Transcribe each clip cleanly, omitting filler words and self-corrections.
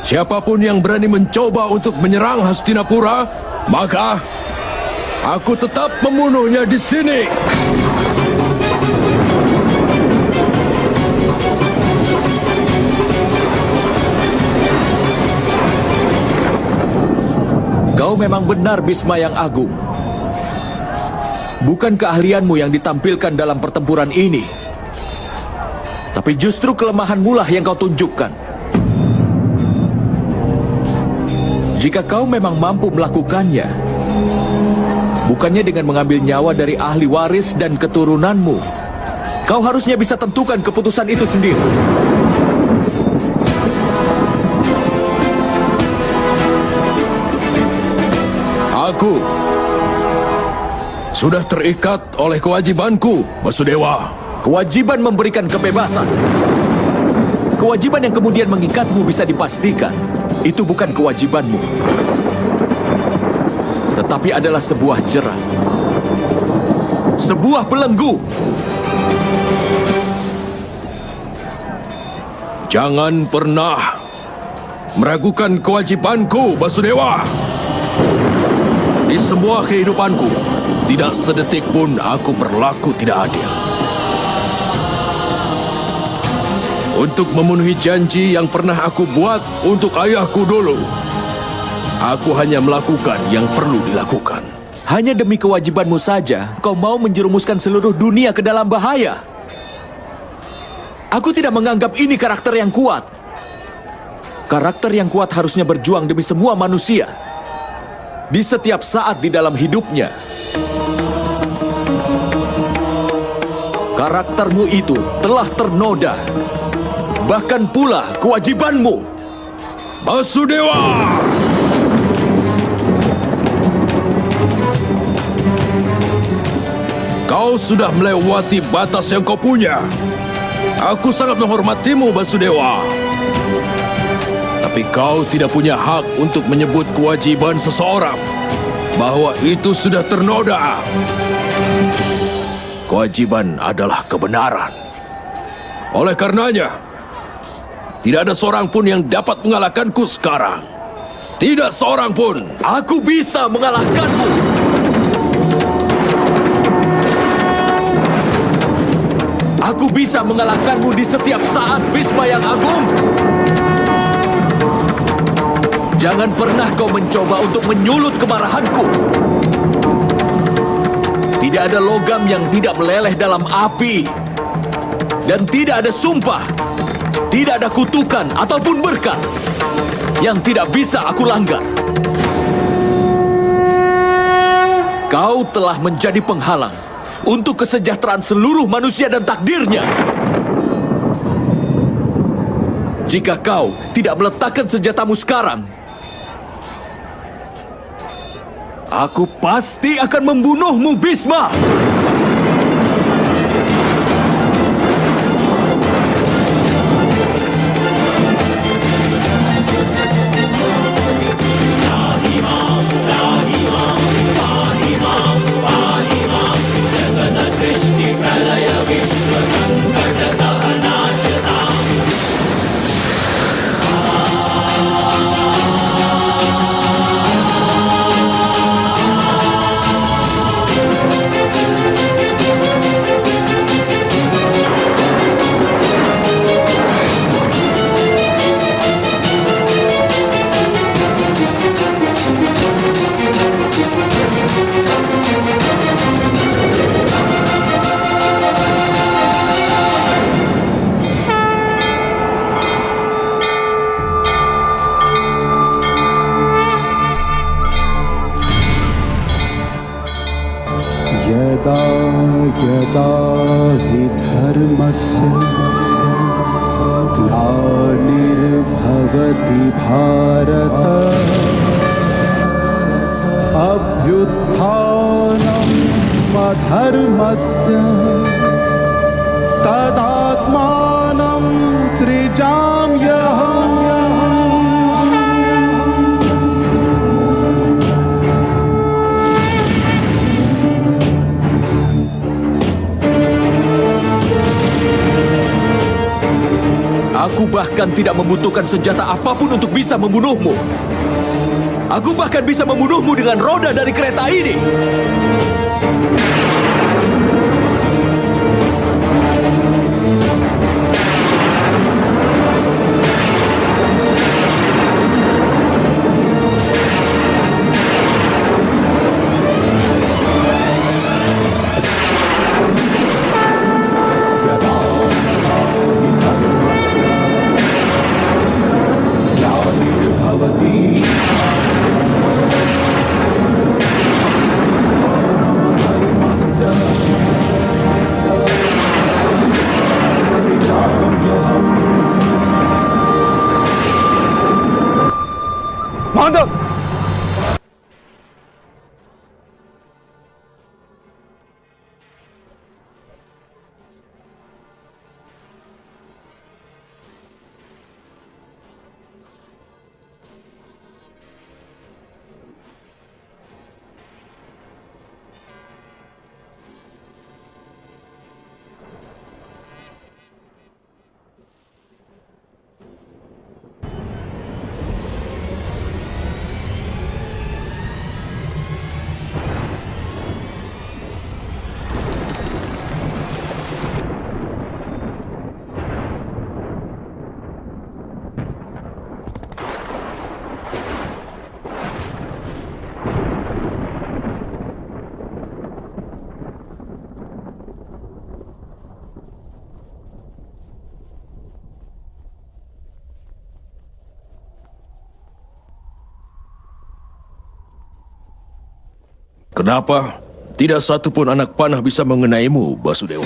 Siapapun yang berani mencoba untuk menyerang Hastinapura, maka aku tetap membunuhnya di sini. Kau memang benar, Bhisma yang agung. Bukan keahlianmu yang ditampilkan dalam pertempuran ini, tapi justru kelemahanmu lah yang kau tunjukkan. Jika kau memang mampu melakukannya, bukannya dengan mengambil nyawa dari ahli waris dan keturunanmu, kau harusnya bisa tentukan keputusan itu sendiri. Aku sudah terikat oleh kewajibanku, Basudewa. Kewajiban memberikan kebebasan. Kewajiban yang kemudian mengikatmu bisa dipastikan itu bukan kewajibanmu, tetapi adalah sebuah jerat, sebuah belenggu. Jangan pernah meragukan kewajibanku, Basudewa. Di semua kehidupanku, tidak sedetik pun aku berlaku tidak adil. Untuk memenuhi janji yang pernah aku buat untuk ayahku dulu, aku hanya melakukan yang perlu dilakukan. Hanya demi kewajibanmu saja, kau mau menjerumuskan seluruh dunia ke dalam bahaya. Aku tidak menganggap ini karakter yang kuat. Karakter yang kuat harusnya berjuang demi semua manusia, di setiap saat di dalam hidupnya. Karaktermu itu telah ternoda. Bahkan pula kewajibanmu, Basudewa! Kau sudah melewati batas yang kau punya. Aku sangat menghormatimu, Basudewa. Tapi kau tidak punya hak untuk menyebut kewajiban seseorang bahwa itu sudah ternoda. Kewajiban adalah kebenaran. Oleh karenanya, tidak ada seorang pun yang dapat mengalahkanku sekarang. Tidak seorang pun. Aku bisa mengalahkanmu. Aku bisa mengalahkanmu di setiap saat, Bhisma yang agung. Jangan pernah kau mencoba untuk menyulut kemarahanku. Tidak ada logam yang tidak meleleh dalam api. Dan tidak ada sumpah, tidak ada kutukan ataupun berkat yang tidak bisa aku langgar. Kau telah menjadi penghalang untuk kesejahteraan seluruh manusia dan takdirnya. Jika kau tidak meletakkan senjatamu sekarang, aku pasti akan membunuhmu, Bhisma. यदा यदा हि धर्मस्य ग्लानिर्भवति भारत अभ्युत्थानम् अधर्मस्य तदात्मानं सृजाम्यहम्। Aku bahkan bahkan tidak membutuhkan senjata apapun untuk bisa membunuhmu. Aku bahkan bisa membunuhmu dengan roda dari kereta ini. Mantap! Kenapa? Tidak satu pun anak panah bisa mengenaimu, Basudewa.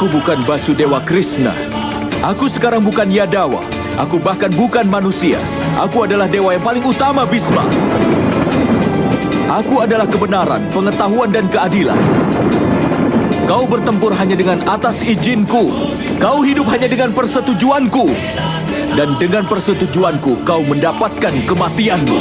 Aku bukan Basudewa Krishna. Aku sekarang bukan Yadawa. Aku bahkan bukan manusia. Aku adalah dewa yang paling utama, Bhisma. Aku adalah kebenaran, pengetahuan, dan keadilan. Kau bertempur hanya dengan atas izinku. Kau hidup hanya dengan persetujuanku. Dan dengan persetujuanku, kau mendapatkan kematianmu.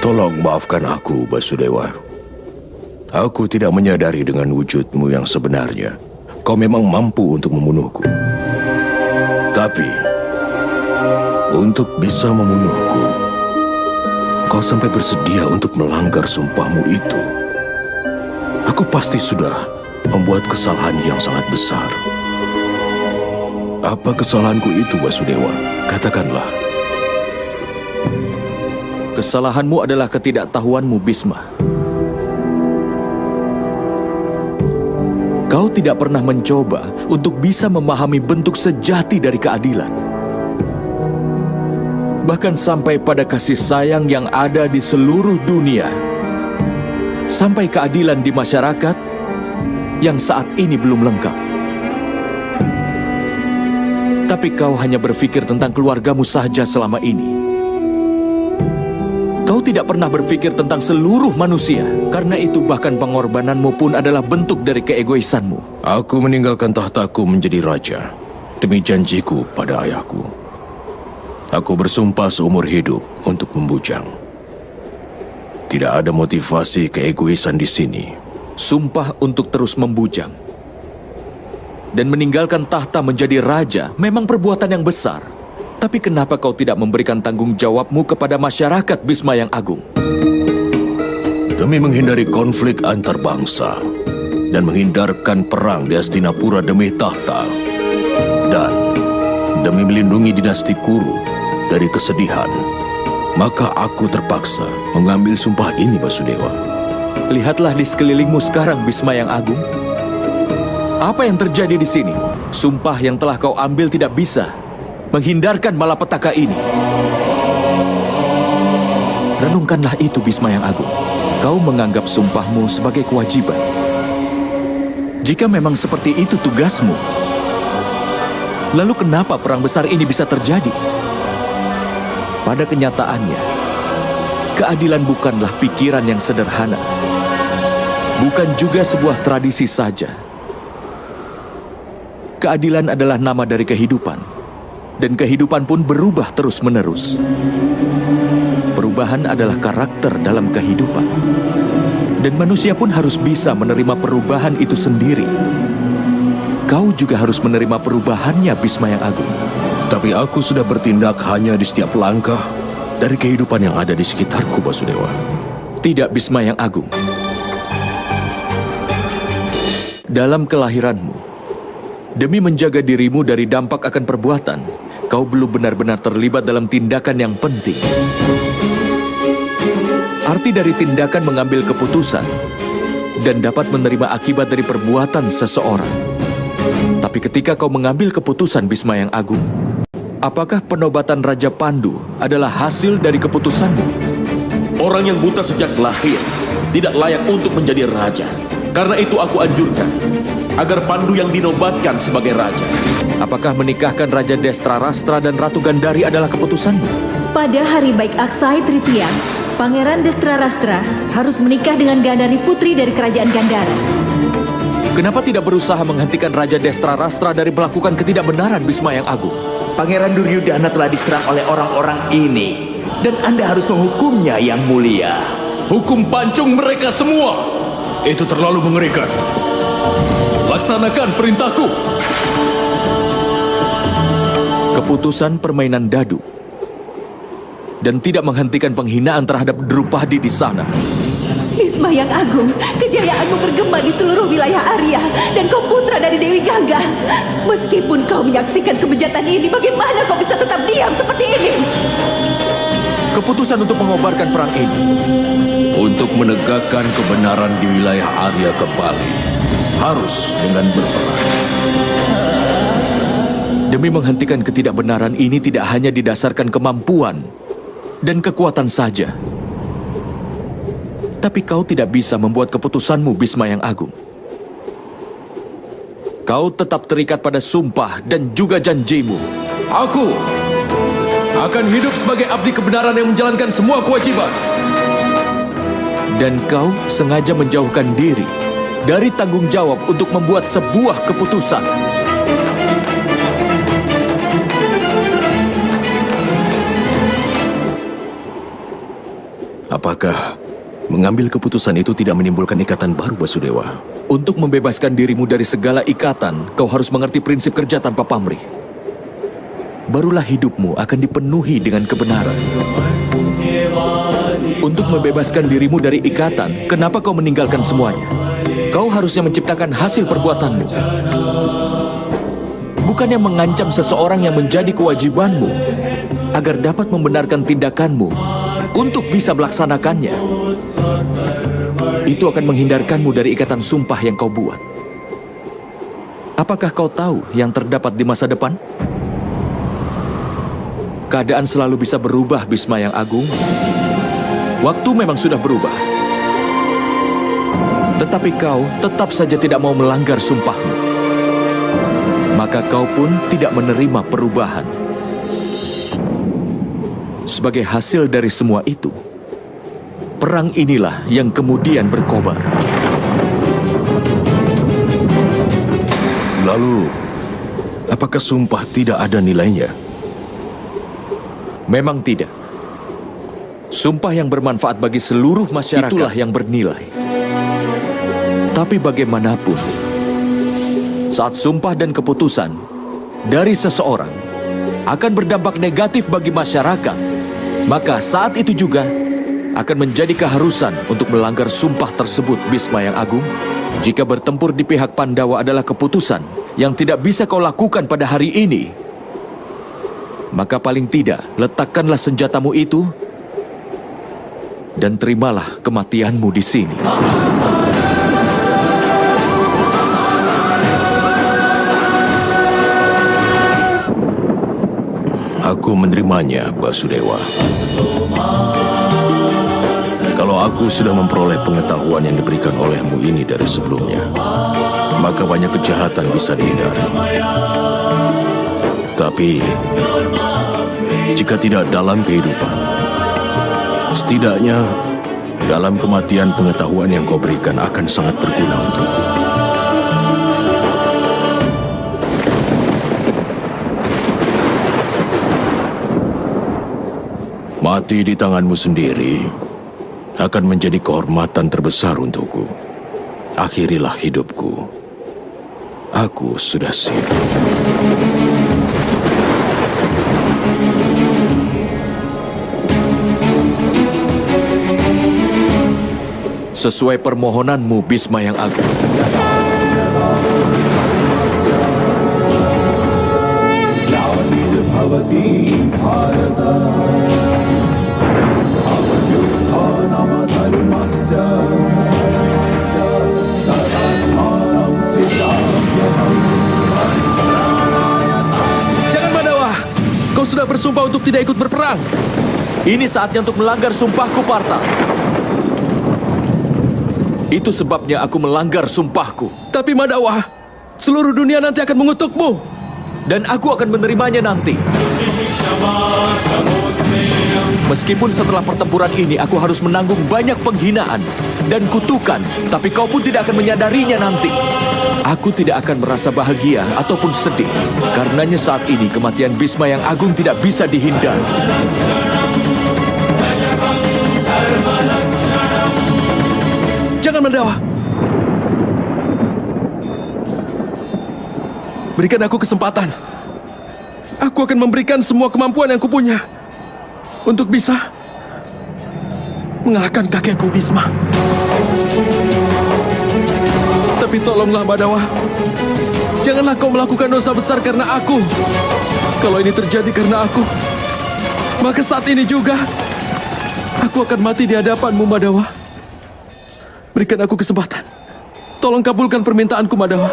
Tolong maafkan aku, Basudewa. Aku tidak menyadari dengan wujudmu yang sebenarnya. Kau memang mampu untuk membunuhku. Tapi, untuk bisa membunuhku, kau sampai bersedia untuk melanggar sumpahmu itu. Aku pasti sudah membuat kesalahan yang sangat besar. Apa kesalahanku itu, Basudewa? Katakanlah. Kesalahanmu adalah ketidaktahuanmu, Bhisma. Kau tidak pernah mencoba untuk bisa memahami bentuk sejati dari keadilan. Bahkan sampai pada kasih sayang yang ada di seluruh dunia. Sampai keadilan di masyarakat yang saat ini belum lengkap. Tapi kau hanya berpikir tentang keluargamu saja selama ini. Kau tidak pernah berpikir tentang seluruh manusia. Karena itu bahkan pengorbananmu pun adalah bentuk dari keegoisanmu. Aku meninggalkan tahtaku menjadi raja demi janjiku pada ayahku. Aku bersumpah seumur hidup untuk membujang. Tidak ada motivasi keegoisan di sini. Sumpah untuk terus membujang dan meninggalkan tahta menjadi raja memang perbuatan yang besar. Tapi kenapa kau tidak memberikan tanggung jawabmu kepada masyarakat, Bhisma yang Agung? Demi menghindari konflik antar bangsa dan menghindarkan perang di Hastinapura demi tahta, dan demi melindungi dinasti Kuru dari kesedihan, maka aku terpaksa mengambil sumpah ini, Basudewa. Lihatlah di sekelilingmu sekarang, Bhisma yang Agung. Apa yang terjadi di sini? Sumpah yang telah kau ambil tidak bisa menghindarkan malapetaka ini. Renungkanlah itu, Bhisma yang Agung. Kau menganggap sumpahmu sebagai kewajiban. Jika memang seperti itu tugasmu, lalu kenapa perang besar ini bisa terjadi? Pada kenyataannya, keadilan bukanlah pikiran yang sederhana. Bukan juga sebuah tradisi saja. Keadilan adalah nama dari kehidupan, dan kehidupan pun berubah terus-menerus. Perubahan adalah karakter dalam kehidupan. Dan manusia pun harus bisa menerima perubahan itu sendiri. Kau juga harus menerima perubahannya, Bisma yang Agung. Tapi aku sudah bertindak hanya di setiap langkah dari kehidupan yang ada di sekitarku, Basudewa. Tidak, Bisma yang Agung. Dalam kelahiranmu, demi menjaga dirimu dari dampak akan perbuatan, kau belum benar-benar terlibat dalam tindakan yang penting. Arti dari tindakan mengambil keputusan dan dapat menerima akibat dari perbuatan seseorang. Tapi ketika kau mengambil keputusan, Bisma yang Agung, apakah penobatan Raja Pandu adalah hasil dari keputusanmu? Orang yang buta sejak lahir tidak layak untuk menjadi raja. Karena itu aku anjurkan agar Pandu yang dinobatkan sebagai raja. Apakah menikahkan Raja Destrarastra dan Ratu Gandari adalah keputusanmu? Pada hari baik Aksai Tritiya, Pangeran Destrarastra harus menikah dengan Gandari putri dari kerajaan Gandara. Kenapa tidak berusaha menghentikan Raja Destrarastra dari melakukan ketidakbenaran, Bisma yang Agung? Pangeran Duryudana telah diserang oleh orang-orang ini, dan Anda harus menghukumnya, Yang Mulia. Hukum pancung mereka semua. Itu terlalu mengerikan. Laksanakan perintahku. Keputusan permainan dadu dan tidak menghentikan penghinaan terhadap Drupadi di sana. Bisma yang Agung, kejayaanmu bergema di seluruh wilayah Arya, dan kau putra dari Dewi Gangga. Meskipun kau menyaksikan kebejatan ini, bagaimana kau bisa tetap diam seperti ini? Keputusan untuk mengobarkan perang ini, Untuk menegakkan kebenaran di wilayah Arya kembali, harus dengan berperang. demi menghentikan ketidakbenaran ini tidak hanya didasarkan kemampuan dan kekuatan saja. Tapi kau tidak bisa membuat keputusanmu, Bisma yang Agung. Kau tetap terikat pada sumpah dan juga janjimu. Aku akan hidup sebagai abdi kebenaran yang menjalankan semua kewajiban. Dan kau sengaja menjauhkan diri dari tanggung jawab untuk membuat sebuah keputusan. Apakah mengambil keputusan itu tidak menimbulkan ikatan baru, Basudewa? Untuk membebaskan dirimu dari segala ikatan, kau harus mengerti prinsip kerja tanpa pamrih. Barulah hidupmu akan dipenuhi dengan kebenaran. Untuk membebaskan dirimu dari ikatan, kenapa kau meninggalkan semuanya? Kau harusnya menciptakan hasil perbuatanmu. Bukannya mengancam seseorang yang menjadi kewajibanmu, agar dapat membenarkan tindakanmu untuk bisa melaksanakannya. Itu akan menghindarkanmu dari ikatan sumpah yang kau buat. Apakah kau tahu yang terdapat di masa depan? Keadaan selalu bisa berubah, Bisma yang Agung. Waktu memang sudah berubah. Tetapi kau tetap saja tidak mau melanggar sumpahmu. Maka kau pun tidak menerima perubahan. Sebagai hasil dari semua itu, perang inilah yang kemudian berkobar. Lalu, apakah sumpah tidak ada nilainya? Memang tidak. Sumpah yang bermanfaat bagi seluruh masyarakat itulah yang bernilai. Tapi bagaimanapun, saat sumpah dan keputusan dari seseorang akan berdampak negatif bagi masyarakat, maka saat itu juga akan menjadi keharusan untuk melanggar sumpah tersebut, Bisma yang Agung. Jika bertempur di pihak Pandawa adalah keputusan yang tidak bisa kau lakukan pada hari ini, maka paling tidak letakkanlah senjatamu itu dan terimalah kematianmu di sini. Aku menerimanya, Basudewa. Kalau aku sudah memperoleh pengetahuan yang diberikan olehmu ini dari sebelumnya, maka banyak kejahatan bisa dihindari. Tapi, jika tidak dalam kehidupan, setidaknya dalam kematian pengetahuan yang kau berikan akan sangat berguna untukku. Mati di tanganmu sendiri akan menjadi kehormatan terbesar untukku. Akhirilah hidupku. Aku sudah siap. Sesuai permohonanmu, Bhisma yang agung. Jangan, Mandawa! Kau sudah bersumpah untuk tidak ikut berperang. Ini saatnya untuk melanggar sumpahku, Partha. Itu sebabnya aku melanggar sumpahku. Tapi Mandawa, seluruh dunia nanti akan mengutukmu. Dan aku akan menerimanya nanti. Meskipun setelah pertempuran ini aku harus menanggung banyak penghinaan dan kutukan, tapi kau pun tidak akan menyadarinya nanti. Aku tidak akan merasa bahagia ataupun sedih. Karenanya saat ini kematian Bhisma yang agung tidak bisa dihindari. Jangan, Mandawa. Berikan aku kesempatan. Aku akan memberikan semua kemampuan yang kupunya untuk bisa mengalahkan kakekku Bhisma. Tapi tolonglah, Mandawa. Janganlah kau melakukan dosa besar karena aku. Kalau ini terjadi karena aku, maka saat ini juga aku akan mati di hadapanmu, Mandawa. Berikan aku kesempatan. Tolong kabulkan permintaanku, Mandawa.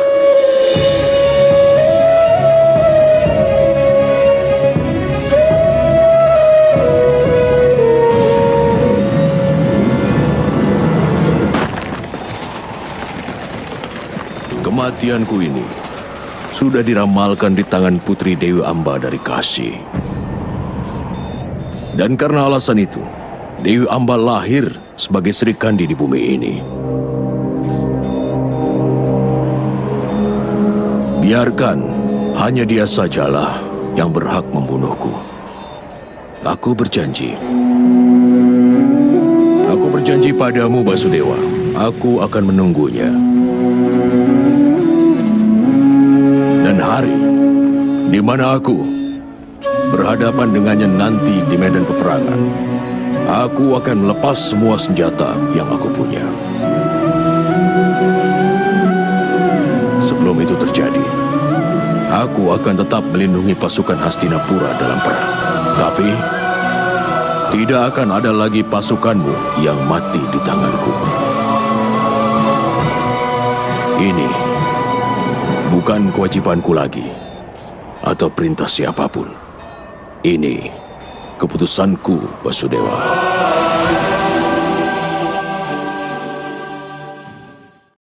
Kematianku ini sudah diramalkan di tangan Putri Dewi Amba dari Kashi. Dan karena alasan itu, Dewi Amba lahir sebagai Sri Kandi di bumi ini. Biarkan hanya dia sajalah yang berhak membunuhku. Aku berjanji. Aku berjanji padamu, Basudewa. Aku akan menunggunya. Dan hari di mana aku berhadapan dengannya nanti di medan peperangan, aku akan melepas semua senjata yang aku punya. Sebelum itu terjadi, aku akan tetap melindungi pasukan Hastinapura dalam perang. Tapi, tidak akan ada lagi pasukanmu yang mati di tanganku. Ini bukan kewajibanku lagi, atau perintah siapapun. Ini keputusanku, Basudewa.